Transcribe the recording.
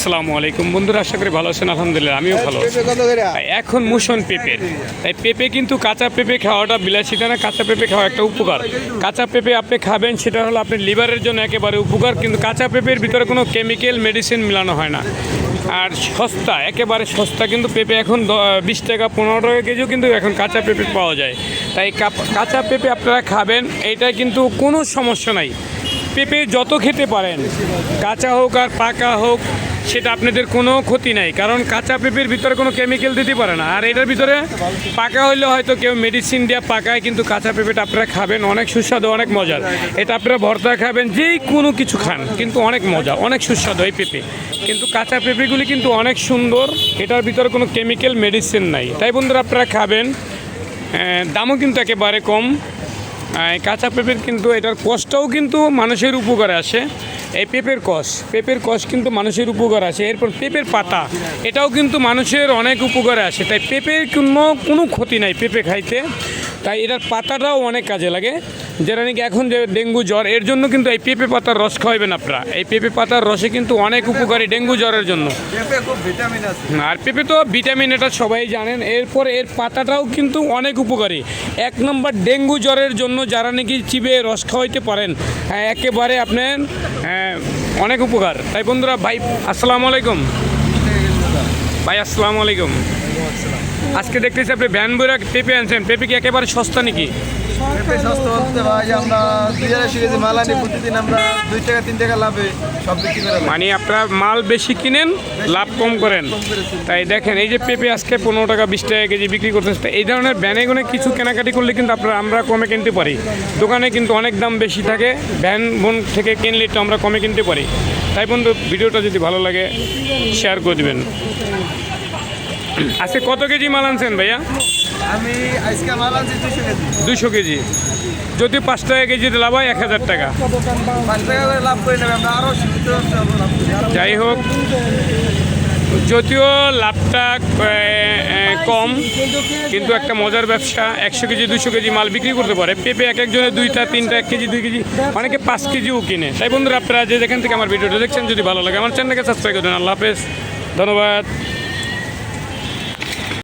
আসসালামু আলাইকুম বন্ধুরা, আশা করি ভালো আছেন। আলহামদুলিল্লাহ আমিও ভালো আছি। এখন মুসন পেঁপের, তাই পেঁপে কিন্তু কাঁচা পেঁপে খাওয়াটা বিলাসিতা না, কাঁচা পেঁপে খাওয়া একটা উপকার। কাঁচা পেঁপে আপনি খাবেন, সেটা হলো আপনার লিভারের জন্য একেবারে উপকার। কিন্তু কাঁচা পেঁপের ভিতরে কোনো কেমিক্যাল মেডিসিন মিলানো হয় না, আর সস্তা, একেবারে সস্তা। কিন্তু পেঁপে এখন 20 টাকা 15 টাকা কেজিও কিন্তু এখন কাঁচা পেঁপে পাওয়া যায়। তাই কাঁচা পেঁপে আপনারা খাবেন, এইটা কিন্তু কোনো সমস্যা নাই। পেঁপে যত খেতে পারেন, কাঁচা হোক আর পাকা হোক, সেটা আপনাদের কোনো ক্ষতি নাই, কারণ কাঁচা পেঁপের ভিতরে কোনো কেমিক্যাল দিতে পারে না। আর এটার ভিতরে পাকা হইলে হয়তো কেউ মেডিসিন দিয়ে পাকায়, কিন্তু কাঁচা পেঁপেটা আপনারা খাবেন, অনেক সুস্বাদু, অনেক মজার। এটা আপনারা ভর্তা খাবেন, যেই কোনো কিছু খান, কিন্তু অনেক মজা, অনেক সুস্বাদু এই পেঁপে। কিন্তু কাঁচা পেঁপেগুলি কিন্তু অনেক সুন্দর, এটার ভিতরে কোনো কেমিক্যাল মেডিসিন নাই। তাই বন্ধুরা আপনারা খাবেন, দামও কিন্তু একেবারে কম। কাঁচা পেঁপের কিন্তু এটার কষটাও কিন্তু মানুষের উপকারে আসে। এই পেঁপের কষ কিন্তু মানুষের উপকার আসে। এরপর পেঁপের পাতা, এটাও কিন্তু মানুষের অনেক উপকারে আসে। তাই পেঁপের কোনো ক্ষতি নাই পেঁপে খাইতে। তাই এটার পাতাটাও অনেক কাজে লাগে, যেটা নাকি এখন যে ডেঙ্গু জ্বর, এর জন্য কিন্তু এই পেঁপে পাতার রস খাওয়াবেন আপনারা। এই পেঁপে পাতার রসে কিন্তু অনেক উপকারী ডেঙ্গু জ্বরের জন্য। আর পেঁপে তো ভিটামিন, এটা সবাই জানেন। এরপর এর পাতাটাও কিন্তু অনেক উপকারী। 1 নম্বর ডেঙ্গু জ্বরের জন্য যারা নাকি চিবে রস খাওয়াইতে পারেন, একেবারে আপনার অনেক উপকার। তাই বন্ধুরা, ভাই আসসালামু আলাইকুম। ভাই আসসালামু আলাইকুম। আজকে দেখতেছি আপনি ভ্যান বইরা পেঁপে আনছেন। পেঁপে কি একেবারে সস্তা নাকি? পেঁপে সস্তা বলতে ভাই, আমরা 2,200 কেজি মাল আনি, প্রতিদিন আমরা 2 টাকা 3 টাকা লাভে সব বিক্রি করে। মানে আপনারা মাল বেশি কিনেন, লাভ কম করেন। তাই দেখেন, এই যে পেঁপে আজকে 15 টাকা 20 টাকা কেজি বিক্রি করতেছে। এই ধরনের ভ্যানে গুনে কিছু কেনাকাটি করলে কিন্তু আমরা কমে কিনতে পারি। দোকানে কিন্তু অনেক দাম বেশি থাকে, ভ্যান বোন থেকে কিনলে তো আমরা কমে কিনতে পারি। তাই বন্ধু, ভিডিওটা যদি ভালো লাগে শেয়ার করে দেবেন। আজকে কত কেজি মাল আনছেন ভাইয়া? আমি আজকে মাল আনছি 200 কেজি। যদি 5 টাকা কেজিতে লাভ হয় 1000 টাকা। 5 টাকা করে লাভ করে নেবে, আমরা আরও যাই হোক, যদিও লাভটা কম, কিন্তু একটা মজার ব্যবসা। 100 কেজি 200 কেজি মাল বিক্রি করতে পারে। পেঁপে এক একজনের 2টা 3টা 1 কেজি 2 কেজি, অনেকে 5 কেজিও কিনে। তাই বন্ধুরা, আপনারা যেখান থেকে আমার ভিডিওটা দেখছেন, যদি ভালো লাগে আমার চ্যানেলকে সাবস্ক্রাইব করবেন। আল্লাহ হাফেজ, ধন্যবাদ।